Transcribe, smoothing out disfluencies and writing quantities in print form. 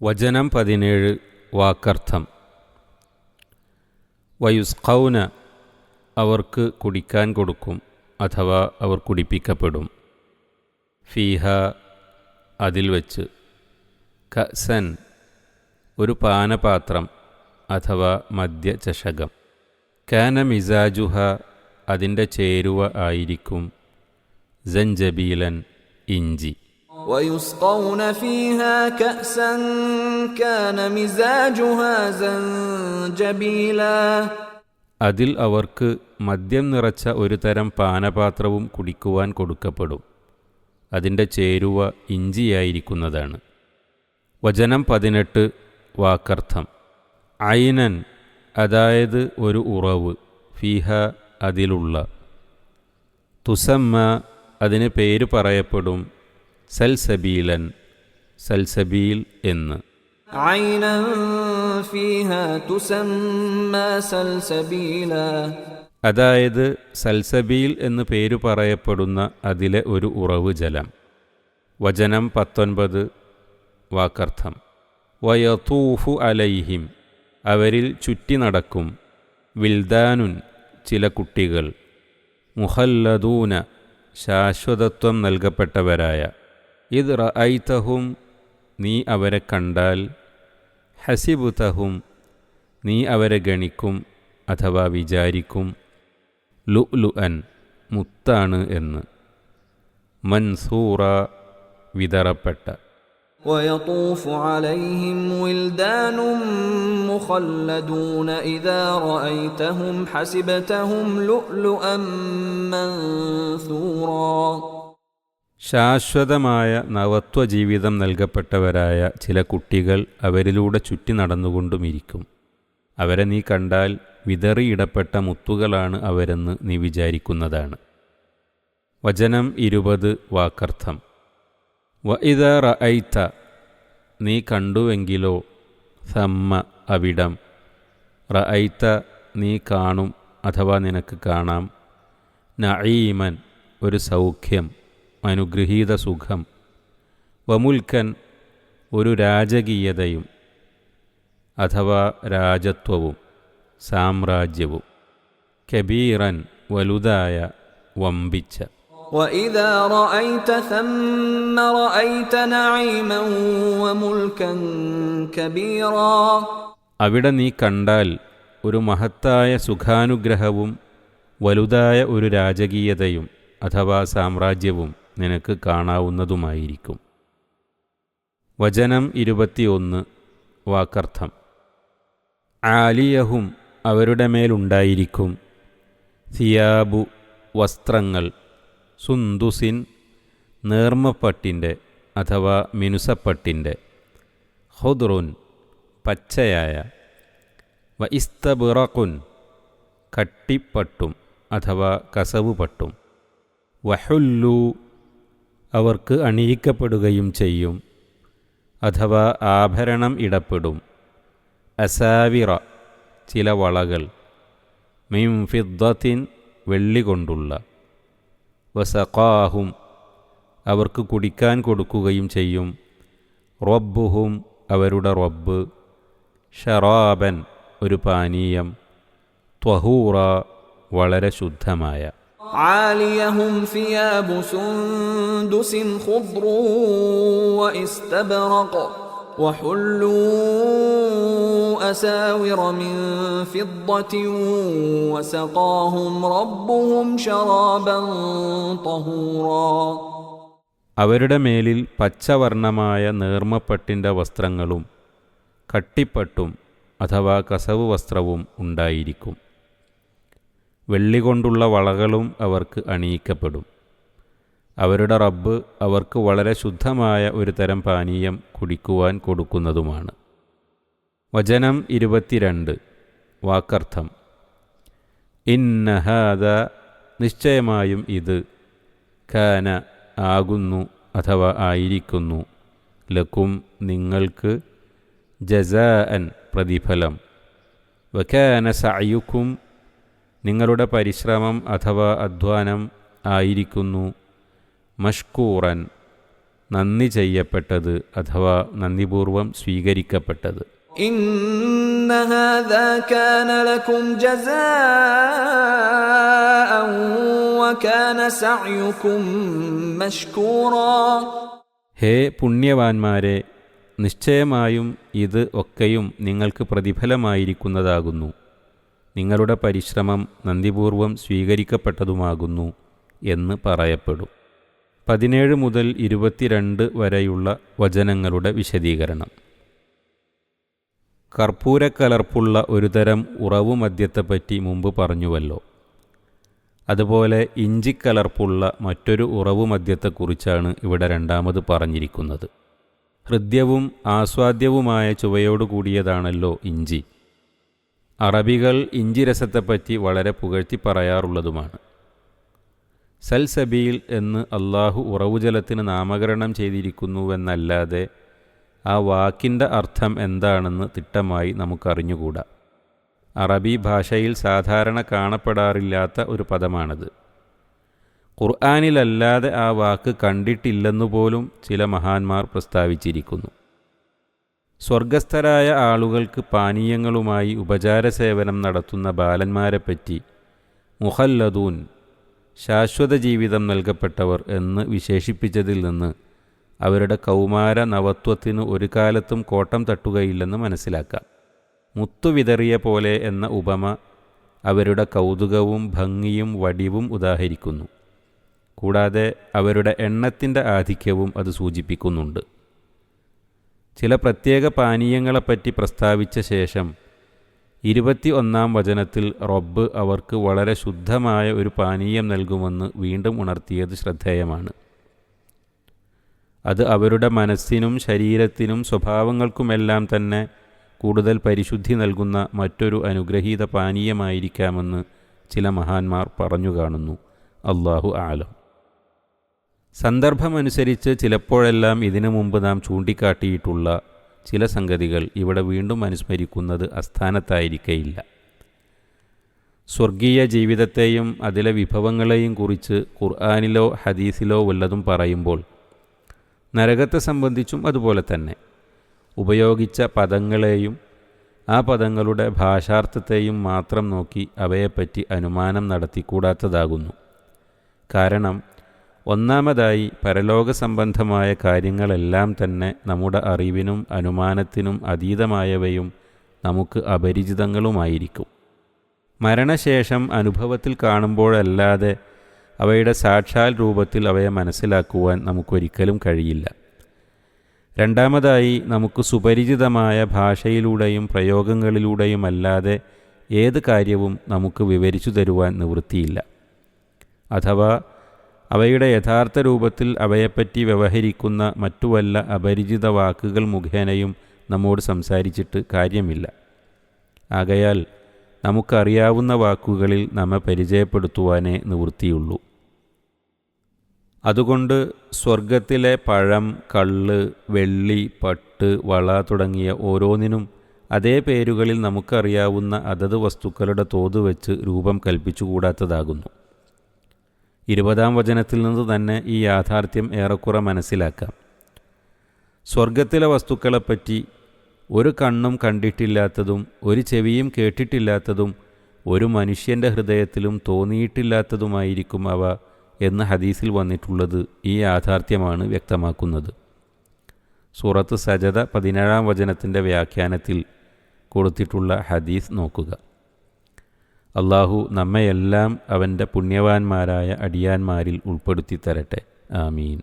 വചനം 17 വാക്കർത്ഥം. വയുസ്ഖൗന അവർക്ക് കുടിക്കാൻ കൊടുക്കും അഥവാ അവർ കുടിപ്പിക്കപ്പെടും. ഫീഹ അതിൽ വച്ച്, കഅ്സൻ ഒരു പാനപാത്രം അഥവാ മദ്യചഷകം. കാന മിസാജുഹ അതിൻ്റെ ചേരുവ ആയിരിക്കും സഞ്ചബീലൻ ഇഞ്ചി. ويسقون فيها كأسا كان مزاجها زنجبيلا അതിൽ അവർക്ക് മദ്യം നിറച്ച ഒരു തരം പാനപാത്രവും കുടിക്കുവാൻ കൊടുക്കപ്പെടും. അതിൻ്റെ ചേരുവ ഇഞ്ചിയായിരിക്കുന്നതാണ്. വചനം 18 വാക്കർത്ഥം. ഐനൻ അതായത് ഒരു ഉറവ്, ഫീഹ അതിലുള്ള, തുസമ്മ അതിന് പേര് പറയപ്പെടും സൽസബീലൻ സൽസബീൽ എന്ന്. عينا فيها تسمى سلسبيلا അതായത് സൽസബീൽ എന്ന് പേരു പറയപ്പെടുന്ന അതിലെ ഒരു ഉറവ് ജലം. വചനം 19 വാക്കർത്ഥം. വയതൂഫു അലൈഹിം അവരിൽ ചുറ്റി നടക്കും, വിൽദാനുൻ ചില കുട്ടികൾ, മുഹല്ലദൂന ശാശ്വതത്വം നൽകപ്പെട്ടവരായ, ഇദ് റഅയ്തഹും നീ അവരെ കണ്ടാൽ, ഹസിബുതഹും നീ അവരെ ഗണിക്കും അഥവാ വിചാരിക്കും, ലുഅ്ലുഅൻ മുത്താണ് എന്ന്, മൻസൂറ വിതറപ്പെട്ട. ويطوف عليهم ولدان مخلدون إذا رأيتهم حسبتهم لؤلؤا منثورا ശാശ്വതമായ നവത്വജീവിതം നൽകപ്പെട്ടവരായ ചില കുട്ടികൾ അവരിലൂടെ ചുറ്റി നടന്നുകൊണ്ടുമിരിക്കും. അവരെ നീ കണ്ടാൽ വിതറിയിടപ്പെട്ട മുത്തുകളാണ് അവരെന്ന് നീ വിചാരിക്കുന്നതാണ്. വചനം 20 വാക്കർത്ഥം. വഇദാ റഅയ്ത നീ കണ്ടുവെങ്കിലോ, സമ്മ അവിടം, റഅയ്ത നീ കാണും അഥവാ നിനക്ക് കാണാം, നഈമൻ ഒരു സൗഖ്യം അനുഗ്രഹീത സുഖം, വമുൽക്കൻ ഒരു രാജകീയതയും അഥവാ രാജത്വവും സാമ്രാജ്യവും, കബീറൻ വലുതായ വമ്പിച്ച. وإذا رأيت ثم رأيت نعيما وملكا كبيرا അവിടെ നീ കണ്ടാൽ ഒരു മഹത്തായ സുഖാനുഗ്രഹവും വലുതായ ഒരു രാജകീയതയും അഥവാ സാമ്രാജ്യവും നിനക്ക് കാണാവുന്നതുമായിരിക്കും. വചനം 21 വാക്കർത്ഥം. ആലിയഹും അവരുടെ മേലുണ്ടായിരിക്കും, സിയാബു വസ്ത്രങ്ങൾ, സുന്ദുസിൻ നേർമ്മപ്പട്ടിൻ്റെ അഥവാ മിനുസപ്പട്ടിൻ്റെ, ഖുദ്റുൻ പച്ചയായ, വഇസ്തബ്റഖുൻ കട്ടിപ്പട്ടും അഥവാ കസവുപട്ടും, വഹുല്ലു അവർക്ക് അണിയിക്കപ്പെടുകയും ചെയ്യും അഥവാ ആഭരണം ഇടപെടും, അസാവിറ ചില വളകൾ, മിൻ ഫിദ്ദത്തിൻ വെള്ളി കൊണ്ടുള്ള, വസഖാഹും അവർക്ക് കുടിക്കാൻ കൊടുക്കുകയും ചെയ്യും, റബ്ബുഹും അവരുടെ റബ്ബ്, ഷറാബൻ ഒരു പാനീയം, ത്വഹൂറ വളരെ ശുദ്ധമായ. عاليهم ثياب سندس خضر واستبرق وحلوا أساور من فضة وسقاهم ربهم شرابا طهورا അവരുടെ മേലിൽ പച്ചവർണ്ണമായ നേർമ്മപ്പട്ടിൻ്റെ വസ്ത്രങ്ങളും കട്ടിപ്പട്ടും അഥവാ കസവ് വസ്ത്രവും ഉണ്ടായിരിക്കും. വെള്ളികൊണ്ടുള്ള വളകളും അവർക്ക് അണിയിക്കപ്പെടും. അവരുടെ റബ്ബ് അവർക്ക് വളരെ ശുദ്ധമായ ഒരു തരം പാനീയം കുടിക്കുവാൻ കൊടുക്കുന്നതുമാണ്. വചനം 22 വാക്കർത്ഥം. ഇന്ന ഹാദ നിശ്ചയമായും ഇത്, കാന ആകുന്നു അഥവാ ആയിരിക്കുന്നു, ലക്കും നിങ്ങൾക്ക്, ജസാഅൻ പ്രതിഫലം, വകാന സഅയുക്കും നിങ്ങളുടെ പരിശ്രമം അഥവാ അധ്വാനം ആയിരിക്കുന്നു, മഷ്കൂറൻ നന്ദി ചെയ്യപ്പെട്ടത് അഥവാ നന്ദിപൂർവം സ്വീകരിക്കപ്പെട്ടത്. إن هذا كان لكم جزاء وكان سعيكم مشكورا. ഹേ പുണ്യവാന്മാരെ, നിശ്ചയമായും ഇത് ഒക്കെയും നിങ്ങൾക്ക് പ്രതിഫലമായിരിക്കുന്നതാകുന്നു. നിങ്ങളുടെ പരിശ്രമം നന്ദിപൂർവം സ്വീകരിക്കപ്പെട്ടതുമാകുന്നു എന്ന് പറയപ്പെടും. 17 മുതൽ 22 വരെയുള്ള വചനങ്ങളുടെ വിശദീകരണം. കർപ്പൂരക്കലർപ്പുള്ള ഒരുതരം ഉറവുമദ്യത്തെപ്പറ്റി മുമ്പ് പറഞ്ഞുവല്ലോ. അതുപോലെ ഇഞ്ചിക്കലർപ്പുള്ള മറ്റൊരു ഉറവുമദ്യത്തെക്കുറിച്ചാണ് ഇവിടെ രണ്ടാമത് പറഞ്ഞിരിക്കുന്നത്. ഹൃദ്യവും ആസ്വാദ്യവുമായ ചുവയോടുകൂടിയതാണല്ലോ ഇഞ്ചി. അറബികൾ ഇഞ്ചിരസത്തെപ്പറ്റി വളരെ പുകഴ്ത്തി പറയാറുള്ളതുമാണ്. സൽസബീൽ എന്ന് അള്ളാഹു ഉറവുജലത്തിന് നാമകരണം ചെയ്തിരിക്കുന്നുവെന്നല്ലാതെ ആ വാക്കിൻ്റെ അർത്ഥം എന്താണെന്ന് തിട്ടമായി നമുക്കറിഞ്ഞുകൂടാ. അറബി ഭാഷയിൽ സാധാരണ കാണപ്പെടാറില്ലാത്ത ഒരു പദമാണത്. ഖുർആനിലല്ലാതെ ആ വാക്ക് കണ്ടിട്ടില്ലെന്നുപോലും ചില മഹാന്മാർ പ്രസ്താവിച്ചിരിക്കുന്നു. സ്വർഗസ്ഥരായ ആളുകൾക്ക് പാനീയങ്ങളുമായി ഉപചാര സേവനം നടത്തുന്ന ബാലന്മാരെപ്പറ്റി മുഹല്ലദൂൻ, ശാശ്വത ജീവിതം നൽകപ്പെട്ടവർ എന്ന് വിശേഷിപ്പിച്ചതിൽ നിന്ന് അവരുടെ കൗമാര നവത്വത്തിന് ഒരു കാലത്തും കോട്ടം തട്ടുകയില്ലെന്ന് മനസ്സിലാക്കാം. മുത്തുവിതറിയ പോലെ എന്ന ഉപമ അവരുടെ കൗതുകവും ഭംഗിയും വടിവും ഉദാഹരിക്കുന്നു. കൂടാതെ അവരുടെ എണ്ണത്തിൻ്റെ ആധിക്യവും അത് സൂചിപ്പിക്കുന്നുണ്ട്. ചില പ്രത്യേക പാനീയങ്ങളെപ്പറ്റി പ്രസ്താവിച്ച ശേഷം 21-ാം വചനത്തിൽ റബ്ബ് അവർക്ക് വളരെ ശുദ്ധമായ ഒരു പാനീയം നൽകുമെന്ന് വീണ്ടും ഉണർത്തിയത് ശ്രദ്ധേയമാണ്. അത് അവരുടെ മനസ്സിനും ശരീരത്തിനും സ്വഭാവങ്ങൾക്കുമെല്ലാം തന്നെ കൂടുതൽ പരിശുദ്ധി നൽകുന്ന മറ്റൊരു അനുഗ്രഹീത പാനീയമായിരിക്കാമെന്ന് ചില മഹാന്മാർ പറഞ്ഞു കാണുന്നു. അല്ലാഹു ആലം. സന്ദർഭമനുസരിച്ച് ചിലപ്പോഴെല്ലാം ഇതിനു മുമ്പ് നാം ചൂണ്ടിക്കാട്ടിയിട്ടുള്ള ചില സംഗതികൾ ഇവിടെ വീണ്ടും അനുസ്മരിക്കുന്നത് അസ്ഥാനത്തായിരിക്കയില്ല. സ്വർഗീയ ജീവിതത്തെയും അതിലെ വിഭവങ്ങളെയും കുറിച്ച് ഖുർആനിലോ ഹദീസിലോ വല്ലതും പറയുമ്പോൾ നരകത്തെ സംബന്ധിച്ചും അതുപോലെ തന്നെ ഉപയോഗിച്ച പദങ്ങളെയും ആ പദങ്ങളുടെ ഭാഷാർത്ഥത്തെയും മാത്രം നോക്കി അവയെപ്പറ്റി അനുമാനം നടത്തിക്കൂടാത്തതാകുന്നു. കാരണം ഒന്നാമതായി പരലോക സംബന്ധമായ കാര്യങ്ങളെല്ലാം തന്നെ നമ്മുടെ അറിവിനും അനുമാനത്തിനും അതീതമായവയും നമുക്ക് അപരിചിതങ്ങളുമായിരിക്കും. മരണശേഷം അനുഭവത്തിൽ കാണുമ്പോഴല്ലാതെ അവയുടെ സാക്ഷാൽ രൂപത്തിൽ അവയെ മനസ്സിലാക്കുവാൻ നമുക്കൊരിക്കലും കഴിയില്ല. രണ്ടാമതായി നമുക്ക് സുപരിചിതമായ ഭാഷയിലൂടെയും പ്രയോഗങ്ങളിലൂടെയുമല്ലാതെ ഏത് കാര്യവും നമുക്ക് വിവരിച്ചു തരുവാൻ നിവൃത്തിയില്ല. അഥവാ അവയുടെ യഥാർത്ഥ രൂപത്തിൽ അവയെപ്പറ്റി വ്യവഹരിക്കുന്ന മറ്റു വല്ല അപരിചിത വാക്കുകൾ മുഖേനയും നമ്മോട് സംസാരിച്ചിട്ട് കാര്യമില്ല. ആകയാൽ നമുക്കറിയാവുന്ന വാക്കുകളിൽ നമ്മെ പരിചയപ്പെടുത്തുവാനേ നിവൃത്തിയുള്ളൂ. അതുകൊണ്ട് സ്വർഗത്തിലെ പഴം, കള്ള്, വെള്ളി, പട്ട്, വള തുടങ്ങിയ ഓരോന്നിനും അതേ പേരുകളിൽ നമുക്കറിയാവുന്ന അതത് വസ്തുക്കളുടെ തോത് വെച്ച് രൂപം കൽപ്പിച്ചുകൂടാത്തതാകുന്നു. 20-ാം വചനത്തിൽ നിന്ന് തന്നെ ഈ യാഥാർത്ഥ്യം ഏറെക്കുറെ മനസ്സിലാക്കാം. സ്വർഗത്തിലെ വസ്തുക്കളെപ്പറ്റി ഒരു കണ്ണും കണ്ടിട്ടില്ലാത്തതും ഒരു ചെവിയും കേട്ടിട്ടില്ലാത്തതും ഒരു മനുഷ്യൻ്റെ ഹൃദയത്തിലും തോന്നിയിട്ടില്ലാത്തതുമായിരിക്കും അവ എന്ന് ഹദീസിൽ വന്നിട്ടുള്ളത് ഈ യാഥാർത്ഥ്യമാണ് വ്യക്തമാക്കുന്നത്. സൂറത്ത് സജദ 17-ാം വചനത്തിൻ്റെ വ്യാഖ്യാനത്തിൽ കൊടുത്തിട്ടുള്ള ഹദീസ് നോക്കുക. അള്ളാഹു നമ്മയെല്ലാം അവൻ്റെ പുണ്യവാന്മാരായ അടിയാന്മാരിൽ ഉൾപ്പെടുത്തി തരട്ടെ. ആമീൻ.